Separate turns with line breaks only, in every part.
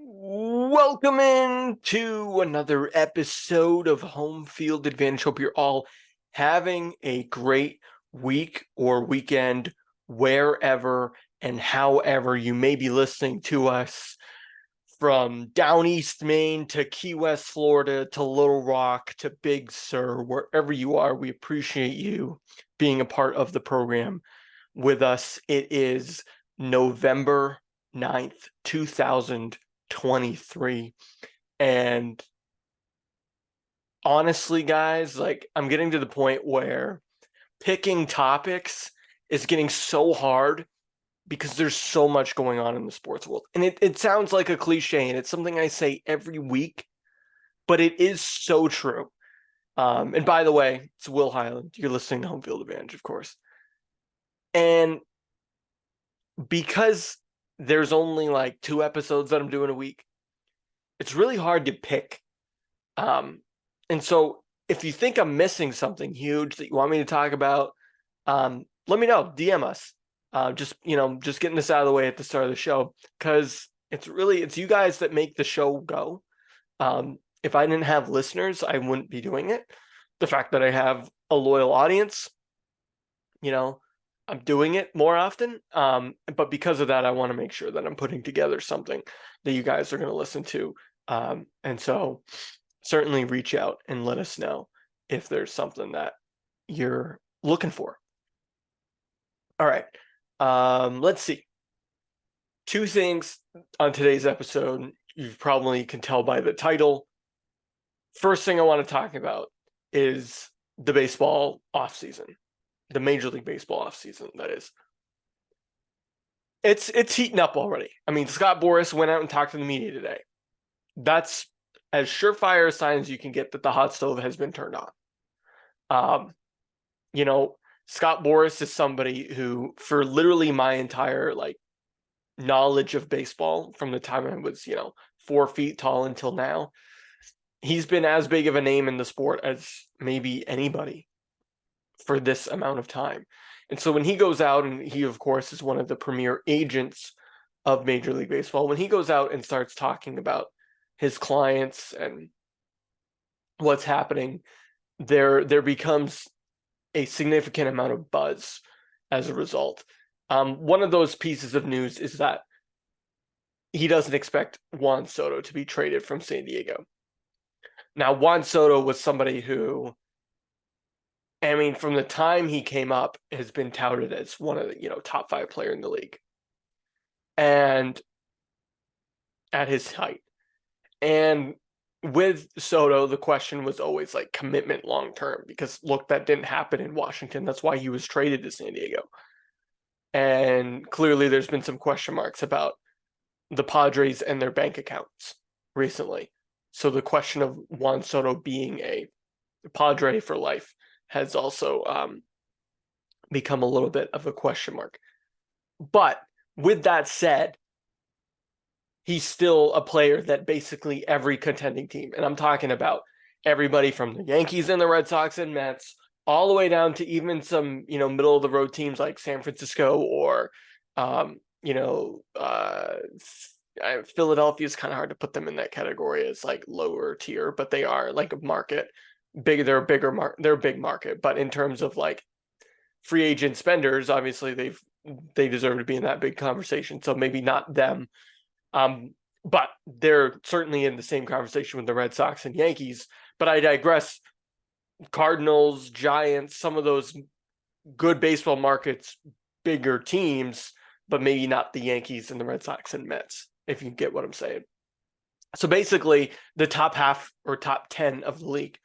Welcome in to another episode of Home Field Advantage. Hope you're all having a great week or weekend wherever and however you may be listening to us, from down East Maine to Key West, Florida to Little Rock to Big Sur. Wherever you are, we appreciate you being a part of the program with us. It is November 9th, 2023. And honestly, guys, I'm getting to the point where picking topics is getting so hard because there's so much going on in the sports world. And it sounds like a cliche, and it's something I say every week, but it is so true. And by the way, it's Will Highland. You're listening to Home Field Advantage, of course. And because there's only like 2 episodes that I'm doing a week, it's really hard to pick. And so if you think I'm missing something huge that you want me to talk about, let me know. DM us. Just getting this out of the way at the start of the show, because it's you guys that make the show go. If I didn't have listeners, I wouldn't be doing it. The fact that I have a loyal audience, I'm doing it more often. But because of that, I want to make sure that I'm putting together something that you guys are going to listen to. And so certainly reach out and let us know if there's something that you're looking for. All right. Let's see. 2 things on today's episode. You probably can tell by the title. First thing I want to talk about is the baseball offseason, the Major League Baseball offseason, that is. It's heating up already. I mean, Scott Boras went out and talked to the media today. That's as surefire a sign as you can get that the hot stove has been turned on. Scott Boras is somebody who, for literally my entire knowledge of baseball, from the time I was 4 feet tall until now, he's been as big of a name in the sport as maybe anybody for this amount of time. And so when he goes out, and he of course is one of the premier agents of Major League Baseball, when he goes out and starts talking about his clients and what's happening, there becomes a significant amount of buzz as a result. One of those pieces of news is that he doesn't expect Juan Soto to be traded from San Diego. Now, Juan Soto was somebody who, I mean, from the time he came up, has been touted as one of the top 5 player in the league, and at his height. And with Soto, the question was always commitment long term, because look, that didn't happen in Washington. That's why he was traded to San Diego. And clearly there's been some question marks about the Padres and their bank accounts recently. So the question of Juan Soto being a Padre for life has also become a little bit of a question mark. But with that said, he's still a player that basically every contending team, and I'm talking about everybody from the Yankees and the Red Sox and Mets, all the way down to even some, middle of the road teams like San Francisco or, Philadelphia is kind of hard to put them in that category as lower tier, but they are a market. They're a big market. But in terms of free agent spenders, obviously they deserve to be in that big conversation. So maybe not them. But they're certainly in the same conversation with the Red Sox and Yankees. But I digress. Cardinals, Giants, some of those good baseball markets, bigger teams, but maybe not the Yankees and the Red Sox and Mets, if you get what I'm saying. So basically the top half or top 10 of the league.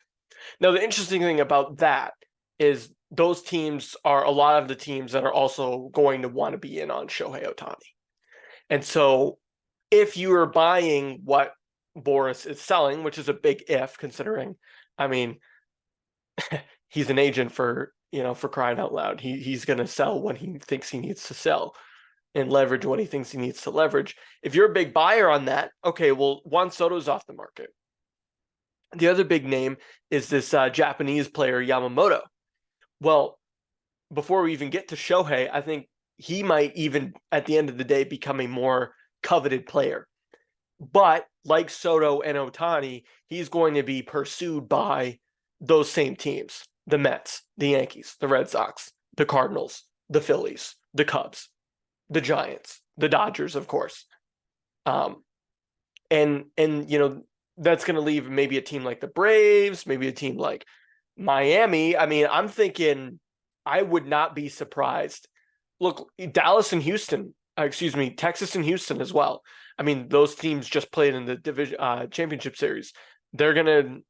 Now, the interesting thing about that is those teams are a lot of the teams that are also going to want to be in on Shohei Ohtani. And so if you are buying what Boras is selling, which is a big if, considering, I mean, he's an agent for crying out loud. He's going to sell what he thinks he needs to sell and leverage what he thinks he needs to leverage. If you're a big buyer on that, okay, well, Juan Soto's off the market. The other big name is this Japanese player, Yamamoto. Well, before we even get to Shohei, I think he might even, at the end of the day, become a more coveted player. But like Soto and Ohtani, he's going to be pursued by those same teams: the Mets, the Yankees, the Red Sox, the Cardinals, the Phillies, the Cubs, the Giants, the Dodgers, of course. And that's going to leave maybe a team like the Braves, maybe a team like Miami. I mean, I'm thinking I would not be surprised. Look, Dallas and Houston, Texas and Houston as well. I mean, those teams just played in the division championship series. They're going to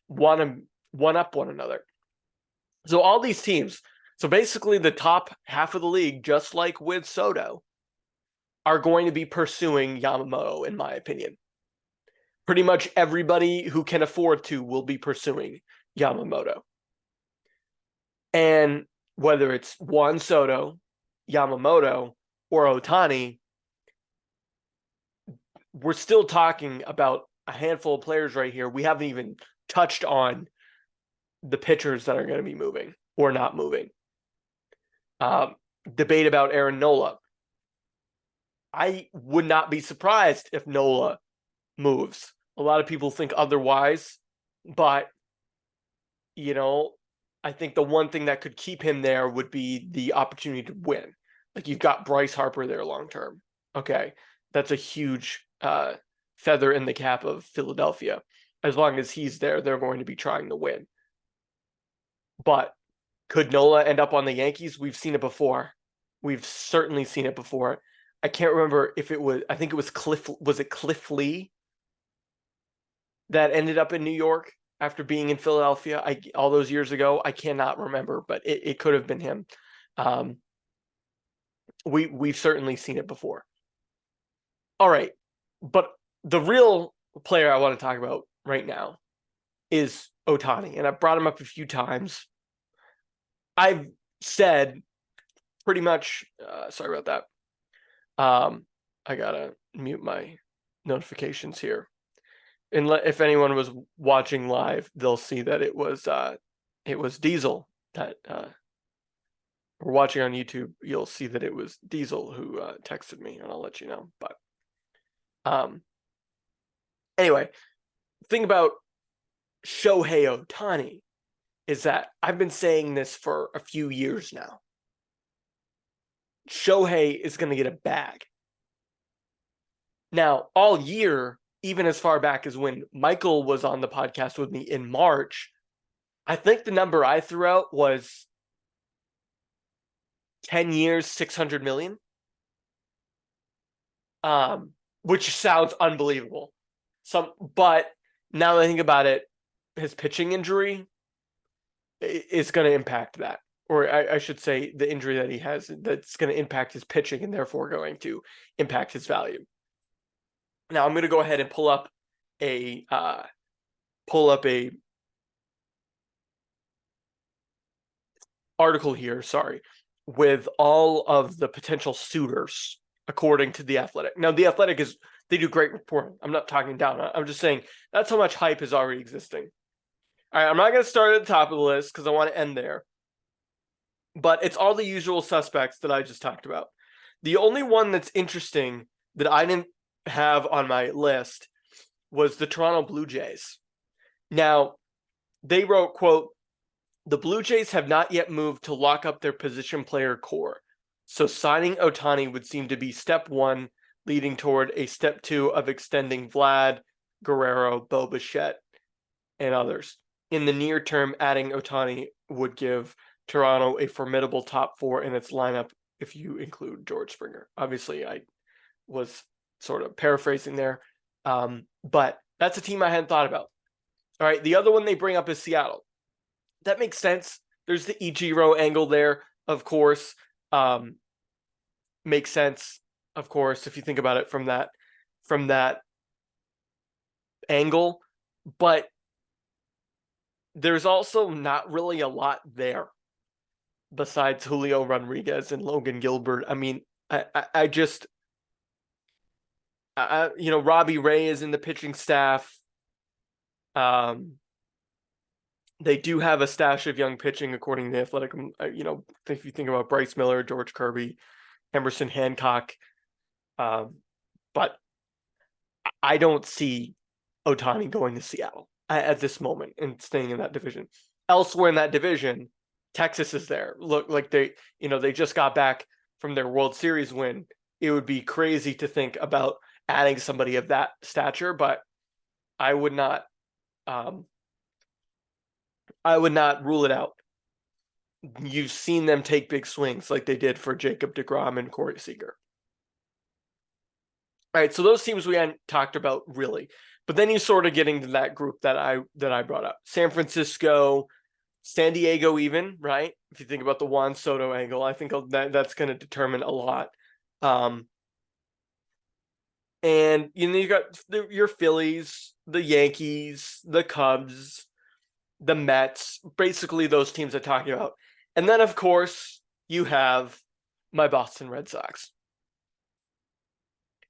want to one up one another. So all these teams, so basically the top half of the league, just like with Soto, are going to be pursuing Yamamoto, in my opinion. Pretty much everybody who can afford to will be pursuing Yamamoto. And whether it's Juan Soto, Yamamoto, or Ohtani, we're still talking about a handful of players right here. We haven't even touched on the pitchers that are going to be moving or not moving. Debate about Aaron Nola. I would not be surprised if Nola moves. A lot of people think otherwise, but I think the one thing that could keep him there would be the opportunity to win. Like, you've got Bryce Harper there long term. Okay, that's a huge feather in the cap of Philadelphia. As long as he's there, they're going to be trying to win. But could Nola end up on the Yankees? We've seen it before. We've certainly seen it before. I can't remember if it was, I think it was Cliff Lee that ended up in New York after being in Philadelphia all those years ago. I cannot remember, but it could have been him. We've certainly seen it before. All right, but the real player I want to talk about right now is Ohtani, and I've brought him up a few times. I've said pretty much, sorry about that. I gotta mute my notifications here. And if anyone was watching live, they'll see that it was Diesel that, or watching on YouTube, you'll see that it was Diesel who texted me, and I'll let you know. But anyway, the thing about Shohei Ohtani is that I've been saying this for a few years now. Shohei is going to get a bag. Now, all year, even as far back as when Michael was on the podcast with me in March, I think the number I threw out was 10 years, 600 million. Which sounds unbelievable. But now that I think about it, his pitching injury is going to impact that. Or I should say the injury that he has, that's going to impact his pitching and therefore going to impact his value. Now I'm going to go ahead and pull up a article here, with all of the potential suitors according to The Athletic. Now, The Athletic they do great reporting. I'm not talking down. I'm just saying that's how much hype is already existing. All right, I'm not going to start at the top of the list because I want to end there. But it's all the usual suspects that I just talked about. The only one that's interesting that I didn't have on my list was the Toronto Blue Jays. Now, they wrote, quote, "The Blue Jays have not yet moved to lock up their position player core, so signing Ohtani would seem to be step one, leading toward a step two of extending Vlad, Guerrero, Bo Bichette, and others. In the near term, adding Ohtani would give Toronto a formidable top four in its lineup if you include George Springer." Obviously, I was sort of paraphrasing there, but that's a team I hadn't thought about. All right, the other one they bring up is Seattle. That makes sense. There's the Ichiro angle there, of course. Makes sense, of course, if you think about it from that angle. But there's also not really a lot there besides Julio Rodriguez and Logan Gilbert. I mean, I just, Robbie Ray is in the pitching staff. They do have a stash of young pitching, according to The Athletic. If you think about Bryce Miller, George Kirby, Emerson Hancock. But I don't see Ohtani going to Seattle at this moment and staying in that division. Elsewhere in that division, Texas is there. Look like they just got back from their World Series win. It would be crazy to think about adding somebody of that stature, but I would not rule it out. You've seen them take big swings like they did for Jacob deGrom and Corey Seager. All right, so those teams we hadn't talked about really, but then you sort of getting to that group that I brought up: San Francisco, San Diego, even, right? If you think about the Juan Soto angle, I think that's going to determine a lot. And you got your Phillies, the Yankees, the Cubs, the Mets, basically those teams I'm talking about. And then, of course, you have my Boston Red Sox.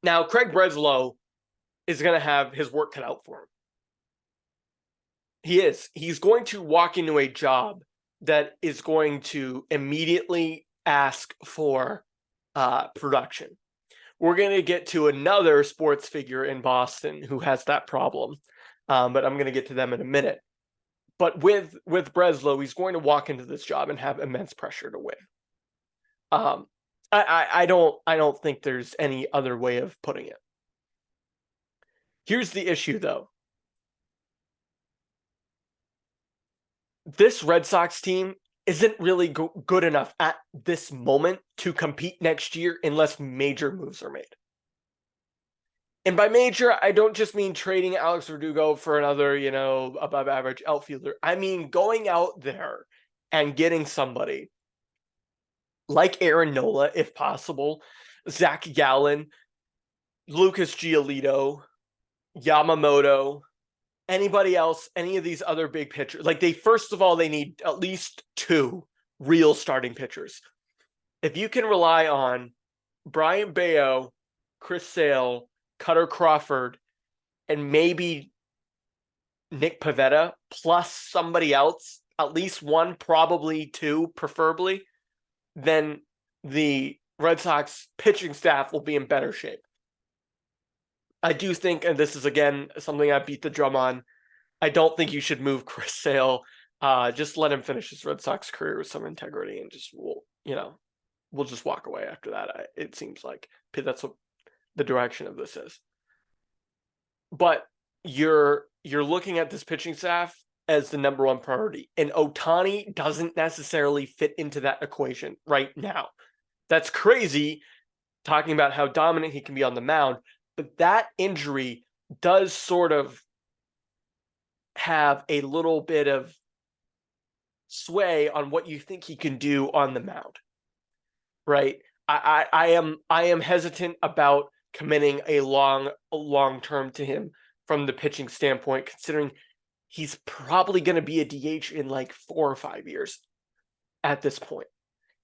Now, Craig Breslow is going to have his work cut out for him. He is. He's going to walk into a job that is going to immediately ask for production. We're going to get to another sports figure in Boston who has that problem, but I'm going to get to them in a minute. But with Breslow, he's going to walk into this job and have immense pressure to win. I don't think there's any other way of putting it. Here's the issue, though. This Red Sox team isn't really good enough at this moment to compete next year unless major moves are made. And by major, I don't just mean trading Alex Verdugo for another, above average outfielder. I mean going out there and getting somebody like Aaron Nola, if possible, Zach Gallen, Lucas Giolito, Yamamoto, anybody else, any of these other big pitchers. Like first of all, they need at least 2 real starting pitchers. If you can rely on Brian Bayo, Chris Sale, Cutter Crawford, and maybe Nick Pivetta, plus somebody else, at least 1, probably 2, preferably, then the Red Sox pitching staff will be in better shape. I do think, and this is, again, something I beat the drum on, I don't think you should move Chris Sale. Just let him finish his Red Sox career with some integrity, and just we'll just walk away after that. It seems like that's what the direction of this is. But you're looking at this pitching staff as the number 1 priority, and Ohtani doesn't necessarily fit into that equation right now. That's crazy, talking about how dominant he can be on the mound, but that injury does sort of have a little bit of sway on what you think he can do on the mound, right? I am hesitant about committing a long term to him from the pitching standpoint, considering he's probably going to be a DH in like 4 or 5 years at this point.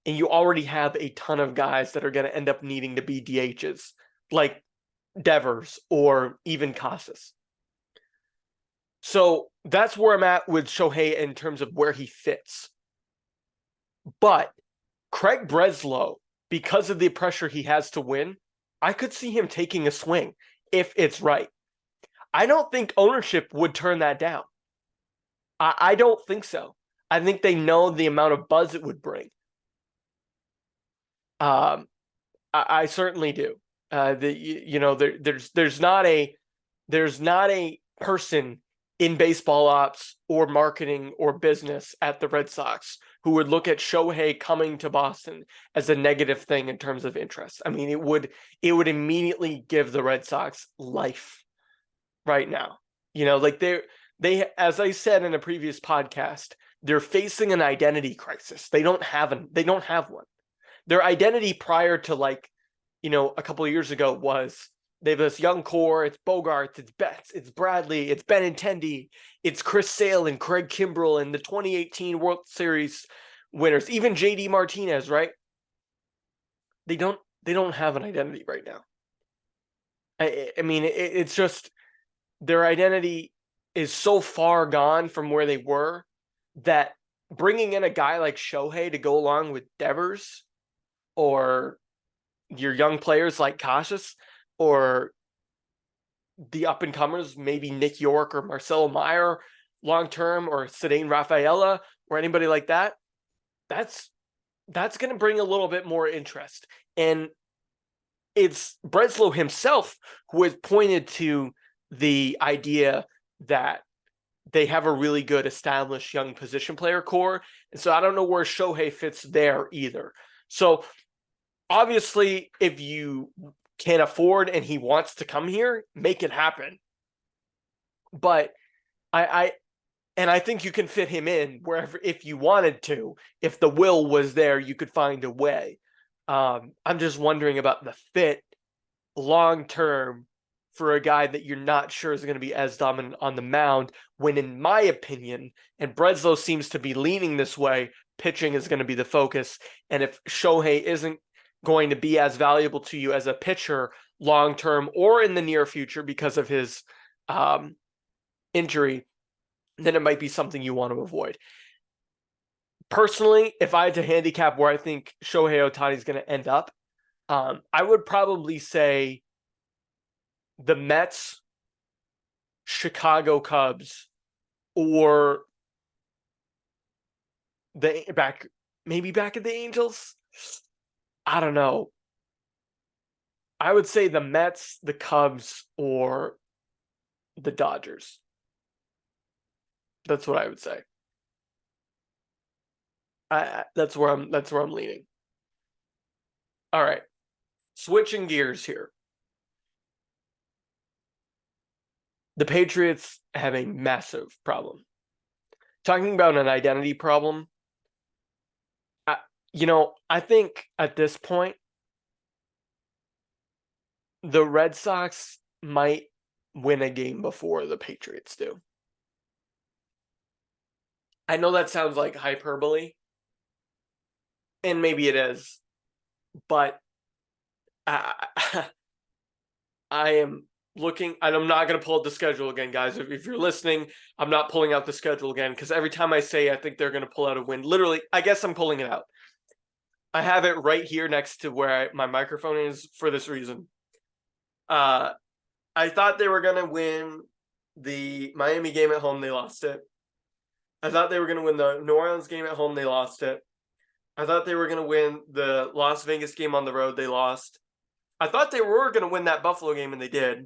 And you already have a ton of guys that are going to end up needing to be DHs, like Devers or even Casas. So that's where I'm at with Shohei in terms of where he fits. But Craig Breslow, because of the pressure he has to win, I could see him taking a swing if it's right. I don't think ownership would turn that down. I don't think so. I think they know the amount of buzz it would bring. I certainly do. There's not a person in baseball ops or marketing or business at the Red Sox who would look at Shohei coming to Boston as a negative thing in terms of interest. I mean, it would immediately give the Red Sox life right now. They, as I said in a previous podcast, they're facing an identity crisis. They don't have one. Their identity prior to a couple of years ago was they have this young core. It's Bogarts, it's Betts, it's Bradley, it's Benintendi, it's Chris Sale and Craig Kimbrell and the 2018 World Series winners, even JD Martinez, right? They don't have an identity right now. I mean, it's just their identity is so far gone from where they were that bringing in a guy like Shohei to go along with Devers or your young players like Casas or the up-and-comers, maybe Nick York or Marcelo Meyer long-term, or Cedane Rafaela or anybody like that, that's going to bring a little bit more interest. And it's Breslow himself who has pointed to the idea that they have a really good established young position player core. And so I don't know where Shohei fits there either. So obviously, if you can afford and he wants to come here, make it happen. But I think you can fit him in wherever, if you wanted to. If the will was there, you could find a way. I'm just wondering about the fit long term for a guy that you're not sure is going to be as dominant on the mound, when in my opinion, and Breslow seems to be leaning this way, pitching is going to be the focus. And if Shohei isn't going to be as valuable to you as a pitcher long term or in the near future because of his injury, then it might be something you want to avoid. Personally, if I had to handicap where I think Shohei Ohtani is going to end up, I would probably say the Mets, Chicago Cubs, or maybe back at the Angels. I don't know. I would say the Mets, the Cubs, or the Dodgers. That's what I would say. That's where I'm leaning. All right. Switching gears here. The Patriots have a massive problem. Talking about an identity problem, I think at this point, the Red Sox might win a game before the Patriots do. I know that sounds like hyperbole, and maybe it is, but I am looking, and I'm not going to pull out the schedule again, guys. If you're listening, I'm not pulling out the schedule again, because every time I say I think they're going to pull out a win, literally, I guess I'm pulling it out. I have it right here next to where my microphone is for this reason. I thought they were going to win the Miami game at home. They lost it. I thought they were going to win the New Orleans game at home. They lost it. I thought they were going to win the Las Vegas game on the road. They lost. I thought they were going to win that Buffalo game, and they did.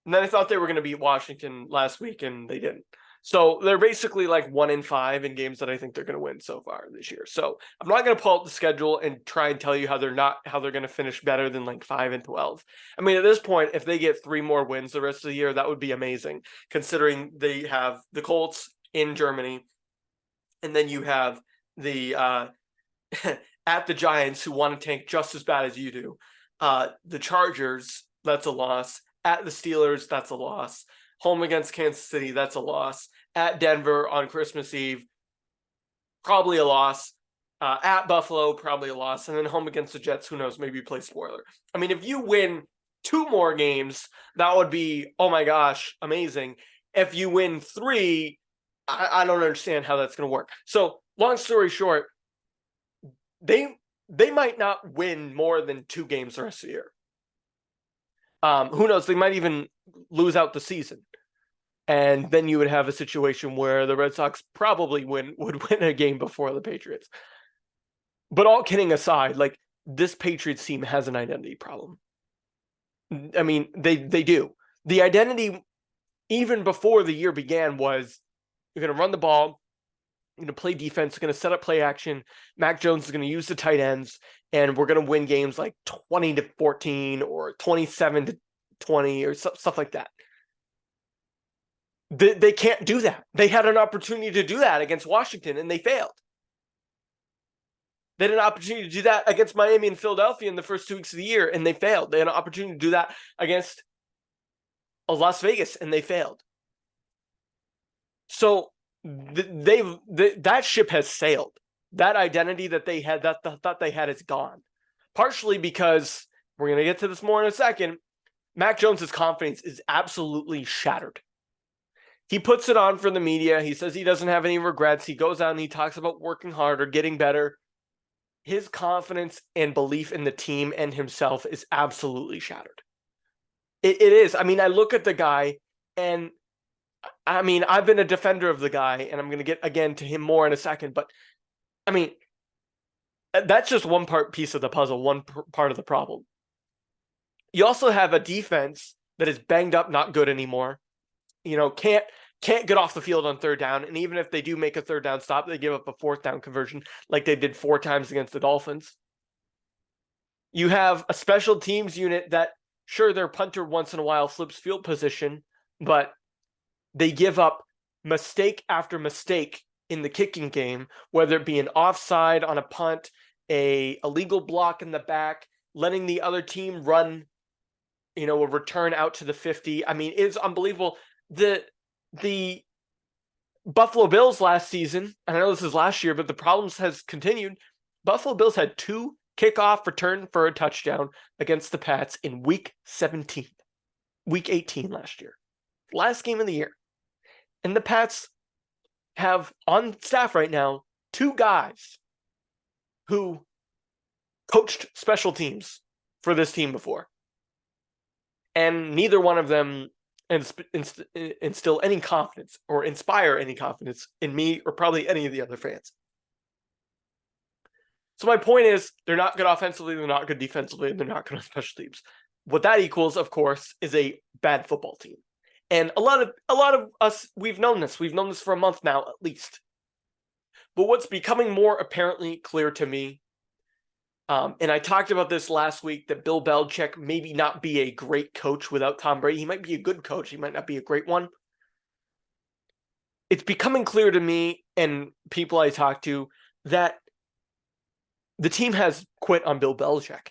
And then I thought they were going to beat Washington last week, and they didn't. So they're basically like 1-5 in games that I think they're going to win so far this year. So I'm not going to pull out the schedule and try and tell you how they're going to finish better than like 5-12. I mean, at this point, if they get 3 more wins the rest of the year, that would be amazing, considering they have the Colts in Germany, and then you have the at the Giants, who want to tank just as bad as you do. The Chargers, that's a loss. At the Steelers, that's a loss. Home against Kansas City, that's a loss. At Denver on Christmas Eve, probably a loss. At Buffalo, probably a loss. And then home against the Jets, who knows, maybe play spoiler. I mean, if you win 2 more games, that would be, oh my gosh, amazing. If you win 3, I don't understand how that's going to work. So, long story short, they might not win more than 2 games the rest of the year. Who knows? They might even lose out the season. And then you would have a situation where the Red Sox probably would win a game before the Patriots. But all kidding aside, like, this Patriots team has an identity problem. I mean, they do. The identity, even before the year began, was you're going to run the ball, you're going to play defense, you're going to set up play action. Mac Jones is going to use the tight ends, and we're going to win games like 20-14 or 27-20 or stuff like that. They can't do that. They had an opportunity to do that against Washington, and they failed. They had an opportunity to do that against Miami and Philadelphia in the first 2 weeks of the year, and they failed. They had an opportunity to do that against Las Vegas, and they failed. So that ship has sailed. That identity that they had, that thought they had, is gone. Partially because, we're going to get to this more in a second, Mac Jones's confidence is absolutely shattered. He puts it on for the media. He says he doesn't have any regrets. He goes out and he talks about working harder, getting better. His confidence and belief in the team and himself is absolutely shattered. It is. I mean, I look at the guy, and I mean, I've been a defender of the guy, and I'm going to get again to him more in a second. But I mean, that's just one piece of the puzzle, one part of the problem. You also have a defense that is banged up, not good anymore. Can't get off the field on third down, and even if they do make a third down stop, they give up a fourth down conversion like they did 4 times against the Dolphins. You have a special teams unit that, sure, their punter once in a while flips field position, but they give up mistake after mistake in the kicking game, whether it be an offside on a punt, a illegal block in the back, letting the other team run, a return out to the 50. I mean, it's unbelievable. The Buffalo Bills last season, and I know this is last year, but the problems has continued. Buffalo Bills had 2 kickoff return for a touchdown against the Pats in week 17, week 18 last year, last game of the year. And the Pats have on staff right now 2 guys who coached special teams for this team before. And neither one of them instill any confidence or inspire any confidence in me or probably any of the other fans. So my point is, they're not good offensively, they're not good defensively, and they're not good on special teams. What that equals, of course, is a bad football team. And a lot of us, we've known this. We've known this for a month now, at least. But what's becoming more apparently clear to me, and I talked about this last week, that Bill Belichick maybe not be a great coach without Tom Brady. He might be a good coach. He might not be a great one. It's becoming clear to me and people I talk to that the team has quit on Bill Belichick.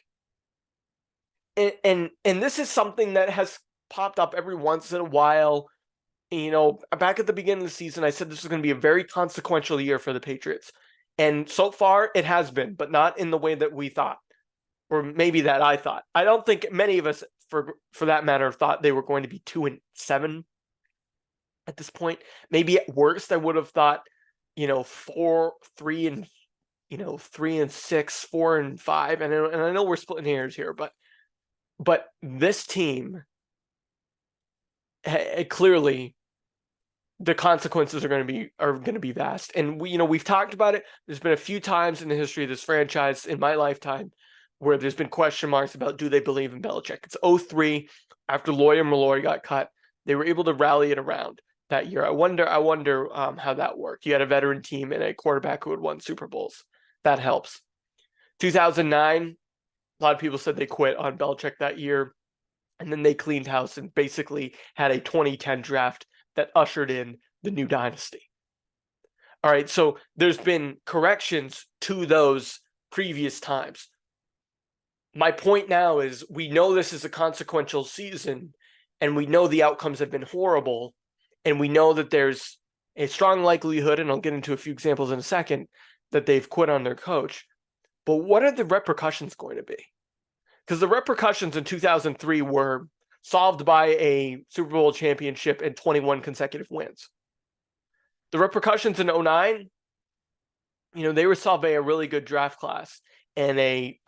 And this is something that has popped up every once in a while. Back at the beginning of the season, I said this was going to be a very consequential year for the Patriots. And so far, it has been, but not in the way that we thought, or maybe that I thought. I don't think many of us, for that matter, thought they were going to be 2-7 at this point. Maybe at worst, I would have thought, 4-3 and 3-6, 4-5, and I know we're splitting hairs here, but this team, clearly, the consequences are going to be vast. And we've talked about it. There's been a few times in the history of this franchise in my lifetime where there's been question marks about, do they believe in Belichick? It's 2003, after Lawyer Malloy got cut. They were able to rally it around that year. I wonder how that worked. You had a veteran team and a quarterback who had won Super Bowls. That helps. 2009, a lot of people said they quit on Belichick that year. And then they cleaned house and basically had a 2010 draft that ushered in the new dynasty. All right, so there's been corrections to those previous times. My point now is, we know this is a consequential season, and we know the outcomes have been horrible, and we know that there's a strong likelihood, and I'll get into a few examples in a second, that they've quit on their coach. But what are the repercussions going to be? Because the repercussions in 2003 were solved by a Super Bowl championship and 21 consecutive wins. The repercussions in 2009, they were solved by a really good draft class and a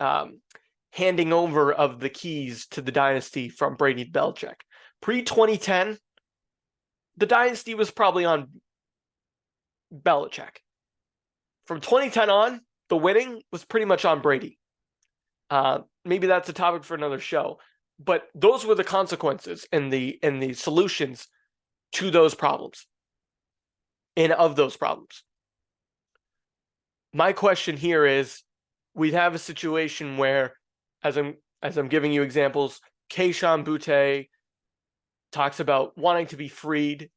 handing over of the keys to the dynasty from Brady to Belichick. Pre-2010, the dynasty was probably on Belichick. From 2010 on, the winning was pretty much on Brady. Maybe that's a topic for another show, but those were the consequences and the solutions to those problems and of those problems. My question here is, we have a situation where, as I'm giving you examples, Kayshon Boutte talks about wanting to be freed.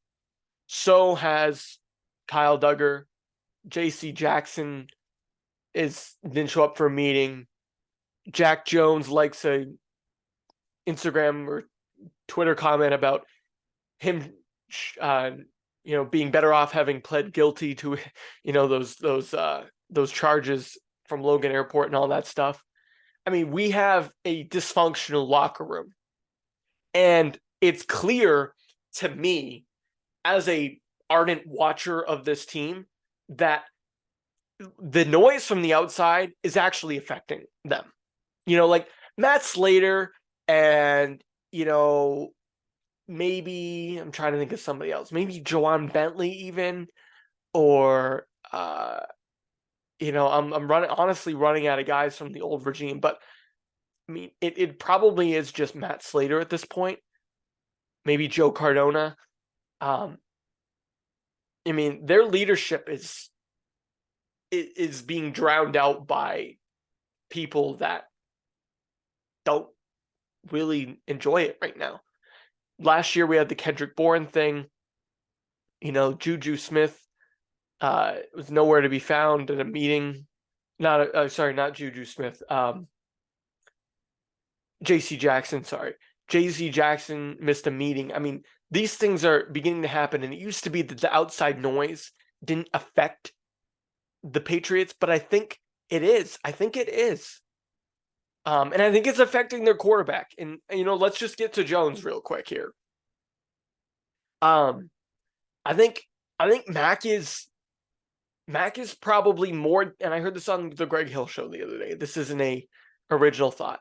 So has Kyle Duggar. J.C. Jackson didn't show up for a meeting. Jack Jones likes a Instagram or Twitter comment about him, being better off having pled guilty to, those charges from Logan Airport and all that stuff. I mean, we have a dysfunctional locker room, and it's clear to me, as a ardent watcher of this team, that the noise from the outside is actually affecting them. Like Matt Slater and you know, maybe I'm trying to think of somebody else. Maybe Jawan Bentley even, or I'm honestly running out of guys from the old regime, but I mean, it probably is just Matt Slater at this point. Maybe Joe Cardona. I mean, their leadership is being drowned out by people that don't really enjoy it right now. Last year we had the Kendrick Bourne thing. Juju Smith was nowhere to be found at a meeting. Not Juju Smith. J.C. Jackson, sorry. J.C. Jackson missed a meeting. I mean, these things are beginning to happen, and it used to be that the outside noise didn't affect the Patriots, but I think it is. I think it is. And I think it's affecting their quarterback. And let's just get to Jones real quick here. I think Mac is probably more, and I heard this on the Greg Hill show the other day. This isn't a original thought,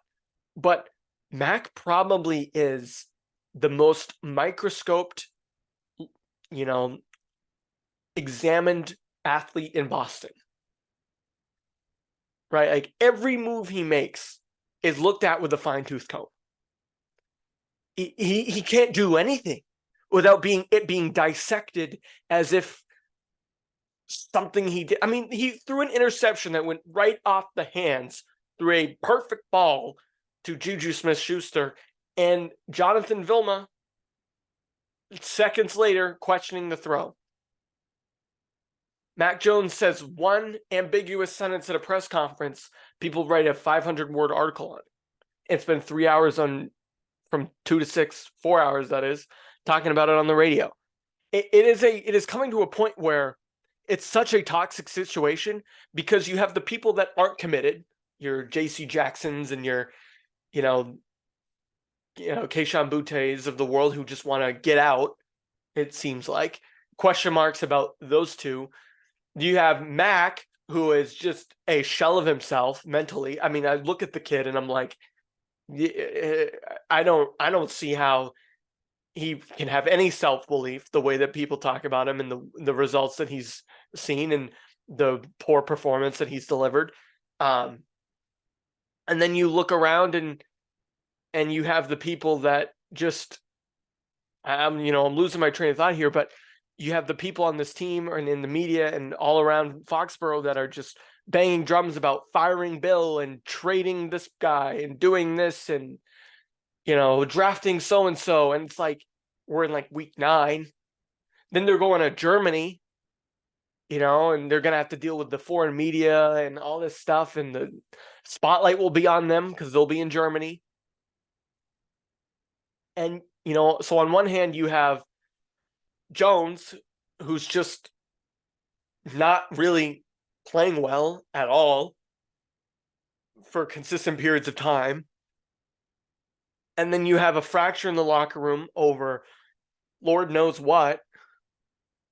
but Mac probably is the most microscoped, examined athlete in Boston. Right? Like every move he makes is looked at with a fine-tooth comb. He can't do anything without being dissected as if something he did. I mean, he threw an interception that went right off the hands, threw a perfect ball to Juju Smith-Schuster, and Jonathan Vilma, seconds later, questioning the throw. Mac Jones says one ambiguous sentence at a press conference, people write a 500-word article on it. It's been 3 hours from 2 to 6, 4 hours, that is, talking about it on the radio. It is coming to a point where it's such a toxic situation because you have the people that aren't committed, your J.C. Jacksons and your, Keishon Butte's of the world who just want to get out, it seems like. Question marks about those two. You have Mac, who is just a shell of himself mentally. I mean, I look at the kid and I'm like, I don't see how he can have any self-belief the way that people talk about him and the results that he's seen and the poor performance that he's delivered. And then you look around and you have the people that just, I'm losing my train of thought here, but you have the people on this team and in the media and all around Foxborough that are just banging drums about firing Bill and trading this guy and doing this and, drafting so-and-so. And it's like, we're in like week 9. Then they're going to Germany, and they're going to have to deal with the foreign media and all this stuff. And the spotlight will be on them because they'll be in Germany. And, so on one hand, you have Jones, who's just not really playing well at all for consistent periods of time. And then you have a fracture in the locker room over Lord knows what.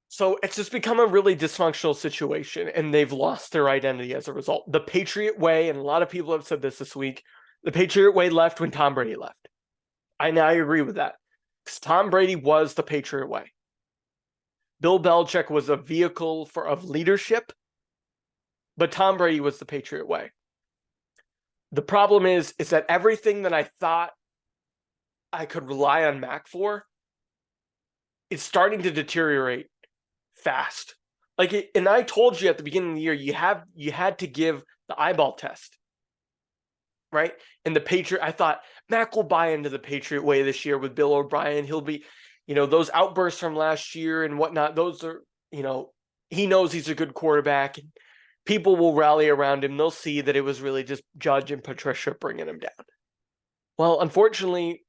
So it's just become a really dysfunctional situation, and they've lost their identity as a result. The Patriot way, and a lot of people have said this week, the Patriot way left when Tom Brady left. I agree with that. Because Tom Brady was the Patriot way. Bill Belichick was a vehicle of leadership, but Tom Brady was the Patriot way. The problem is that everything that I thought I could rely on Mac for is starting to deteriorate fast. And I told you at the beginning of the year, you had to give the eyeball test, right? And the Patriot, I thought Mac will buy into the Patriot way this year with Bill O'Brien. He'll be, those outbursts from last year and whatnot, those are, he knows he's a good quarterback and people will rally around him. They'll see that it was really just Judge and Patricia bringing him down. Well, unfortunately,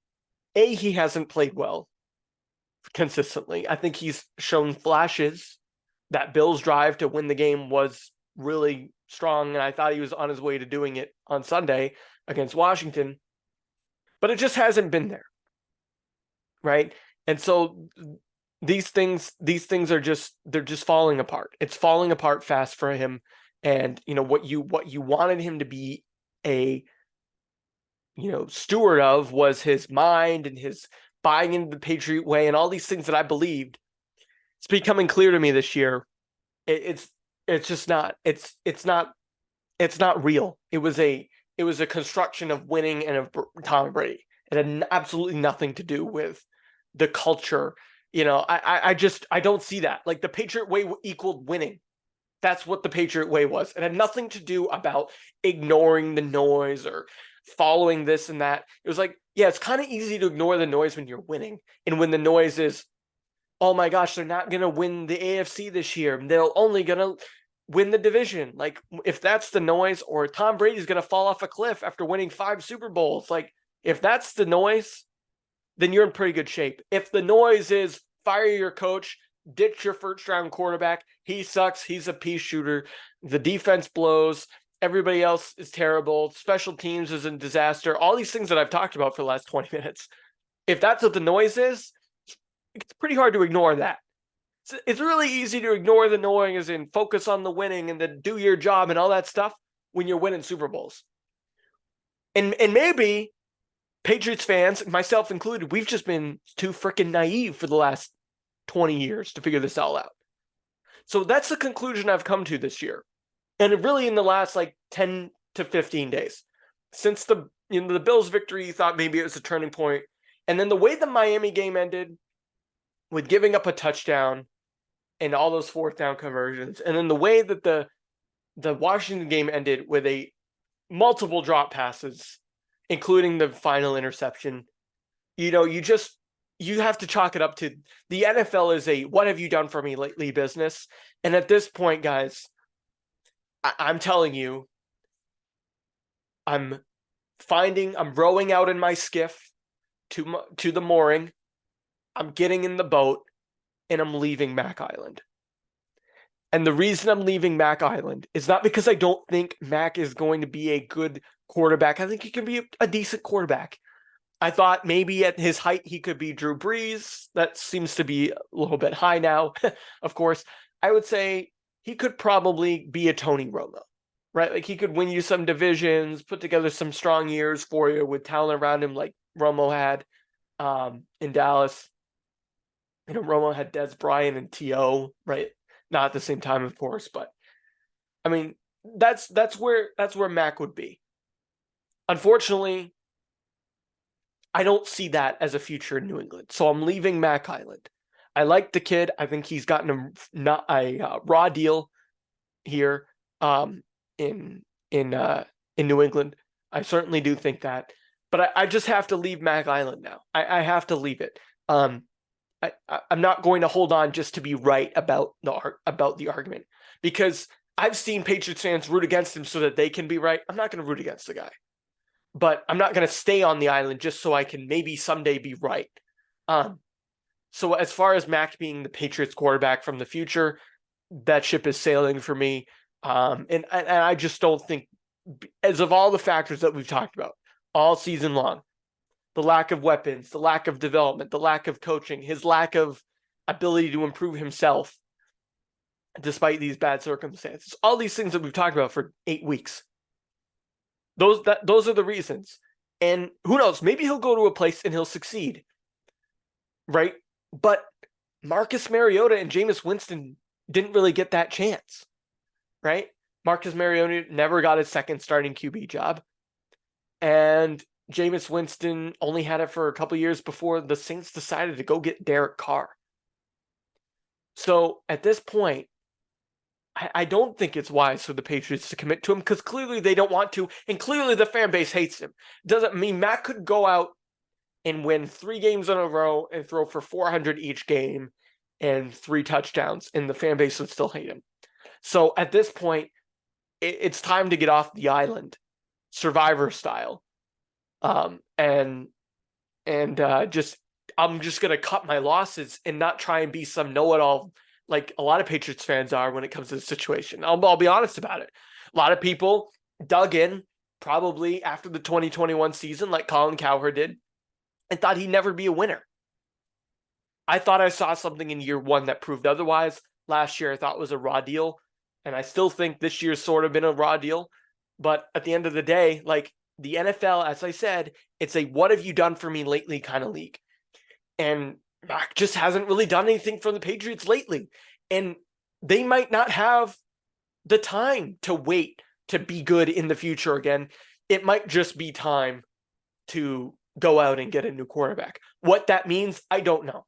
he hasn't played well consistently. I think he's shown flashes. That Bills drive to win the game was really strong, and I thought he was on his way to doing it on Sunday against Washington, but it just hasn't been there, right? And so these things are just falling apart. It's falling apart fast for him, and what you wanted him to be, a steward of was his mind and his buying into the Patriot way and all these things that I believed. It's becoming clear to me this year. It's just not. It's not real. It was a construction of winning and of Tom Brady. It had absolutely nothing to do with the culture. I don't see that. Like, the Patriot way equaled winning. That's what the Patriot way was. It had nothing to do about ignoring the noise or following this and that. It was like, yeah, it's kind of easy to ignore the noise when you're winning. And when the noise is, oh my gosh, they're not going to win the AFC this year. They're only going to win the division. Like, if that's the noise, or Tom Brady's going to fall off a cliff after winning 5 Super Bowls, like, if that's the noise, then you're in pretty good shape. If the noise is fire your coach, ditch your first round quarterback, he sucks, he's a pea shooter, the defense blows, everybody else is terrible, special teams is a disaster, all these things that I've talked about for the last 20 minutes. If that's what the noise is, it's pretty hard to ignore that. It's really easy to ignore the noise and focus on the winning and then do your job and all that stuff when you're winning Super Bowls. And maybe Patriots fans, myself included, we've just been too freaking naive for the last 20 years to figure this all out. So that's the conclusion I've come to this year. And really in the last 10 to 15 days. Since the Bills victory, you thought maybe it was a turning point. And then the way the Miami game ended, with giving up a touchdown and all those 4th down conversions, and then the way that the Washington game ended with multiple drop passes, including the final interception, you have to chalk it up to the NFL is a what have you done for me lately business. And at this point, guys, I'm telling you, I'm rowing out in my skiff to the mooring. I'm getting in the boat and I'm leaving Mac Island. And the reason I'm leaving Mac Island is not because I don't think Mac is going to be a good quarterback. I think he can be a decent quarterback. I thought maybe at his height he could be Drew Brees. That seems to be a little bit high now, of course. I would say he could probably be a Tony Romo, right? Like, he could win you some divisions, put together some strong years for you with talent around him like Romo had in Dallas. Romo had Des Bryant and T.O., right? Not at the same time, of course, but I mean, that's where Mac would be. Unfortunately, I don't see that as a future in New England, so I'm leaving Mac Island. I like the kid. I think he's gotten a raw deal here in New England. I certainly do think that, but I just have to leave Mac Island now. I have to leave it. I'm not going to hold on just to be right about the argument, because I've seen Patriots fans root against him so that they can be right. I'm not going to root against the guy, but I'm not going to stay on the island just so I can maybe someday be right. So as far as Mac being the Patriots quarterback from the future, that ship is sailing for me. And I just don't think, as of all the factors that we've talked about all season long, the lack of weapons, the lack of development, the lack of coaching, his lack of ability to improve himself despite these bad circumstances, all these things that we've talked about for 8 weeks. Those are the reasons. And who knows, maybe he'll go to a place and he'll succeed, right? But Marcus Mariota and Jameis Winston didn't really get that chance, right? Marcus Mariota never got his second starting QB job. And Jameis Winston only had it for a couple years before the Saints decided to go get Derek Carr. So at this point, I don't think it's wise for the Patriots to commit to him, because clearly they don't want to, and clearly the fan base hates him. Doesn't mean Matt could go out and win 3 games in a row and throw for 400 each game and 3 touchdowns, and the fan base would still hate him. So at this point, it's time to get off the island, Survivor style. I'm just gonna cut my losses and not try and be some know-it-all like a lot of Patriots fans are when it comes to the situation. I'll be honest about it. A lot of people dug in probably after the 2021 season, like Colin Cowherd did, and thought he'd never be a winner. I thought I saw something in year 1 that proved otherwise. Last year I thought was a raw deal, and I still think this year's sort of been a raw deal. But at the end of the day, like, the NFL, as I said, it's a what have you done for me lately kind of league. And Mac just hasn't really done anything for the Patriots lately. And they might not have the time to wait to be good in the future again. It might just be time to go out and get a new quarterback. What that means, I don't know.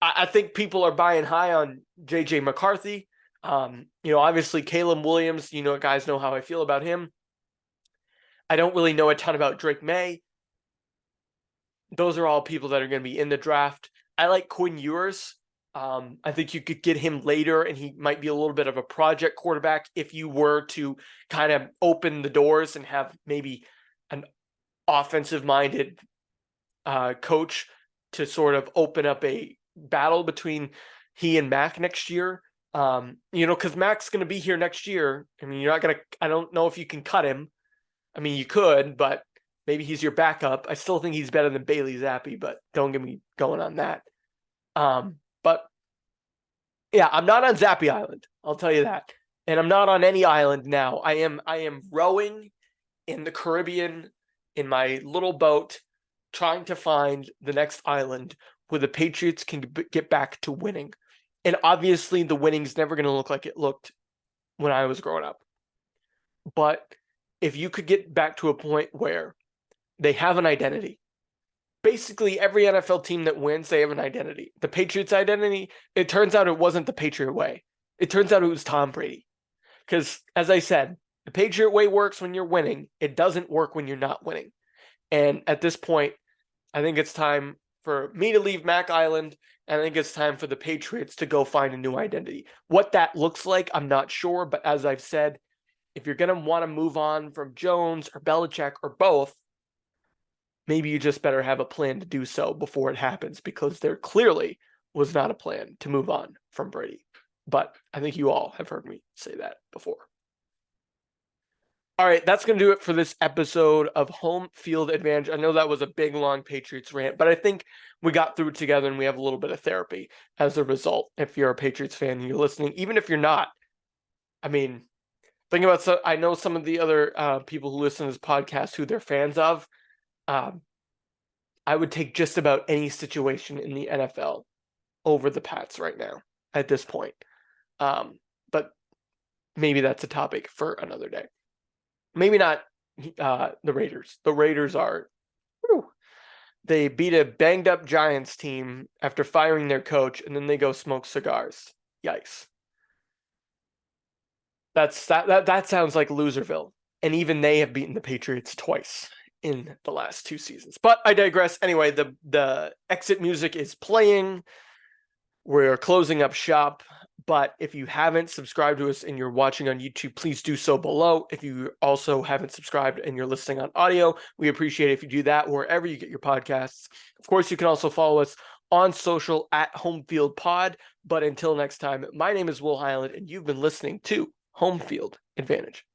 I think people are buying high on JJ McCarthy. Obviously Caleb Williams, guys know how I feel about him. I don't really know a ton about Drake May. Those are all people that are going to be in the draft. I like Quinn Ewers. I think you could get him later, and he might be a little bit of a project quarterback if you were to kind of open the doors and have maybe an offensive-minded coach to sort of open up a battle between he and Mac next year. Because Mac's going to be here next year. I mean, you're not going to – I don't know if you can cut him. I mean, you could, but maybe he's your backup. I still think he's better than Bailey Zappi, but don't get me going on that. But yeah, I'm not on Zappi Island. I'll tell you that. And I'm not on any island now. I am rowing in the Caribbean in my little boat, trying to find the next island where the Patriots can get back to winning. And obviously the winning's never going to look like it looked when I was growing up. But if you could get back to a point where they have an identity, basically every NFL team that wins, they have an identity. The Patriots' identity, it turns out it wasn't the Patriot way. It turns out it was Tom Brady. Because, as I said, the Patriot way works when you're winning. It doesn't work when you're not winning. And at this point, I think it's time for me to leave Mac Island, and I think it's time for the Patriots to go find a new identity. What that looks like, I'm not sure. But as I've said, if you're going to want to move on from Jones or Belichick or both, maybe you just better have a plan to do so before it happens, because there clearly was not a plan to move on from Brady. But I think you all have heard me say that before. All right, that's going to do it for this episode of Home Field Advantage. I know that was a big, long Patriots rant, but I think we got through it together and we have a little bit of therapy as a result. If you're a Patriots fan and you're listening, even if you're not, I mean, think about, I know some of the other people who listen to this podcast who they're fans of. I would take just about any situation in the NFL over the Pats right now at this point. But maybe that's a topic for another day. Maybe not the Raiders. The Raiders they beat a banged up Giants team after firing their coach, and then they go smoke cigars. Yikes. That sounds like Loserville. And even they have beaten the Patriots twice in the last 2 seasons. But I digress. Anyway, the exit music is playing. We're closing up shop. But if you haven't subscribed to us and you're watching on YouTube, please do so below. If you also haven't subscribed and you're listening on audio, we appreciate it if you do that wherever you get your podcasts. Of course, you can also follow us on social at Homefield Pod. But until next time, my name is Will Highland, and you've been listening to Home Field Advantage.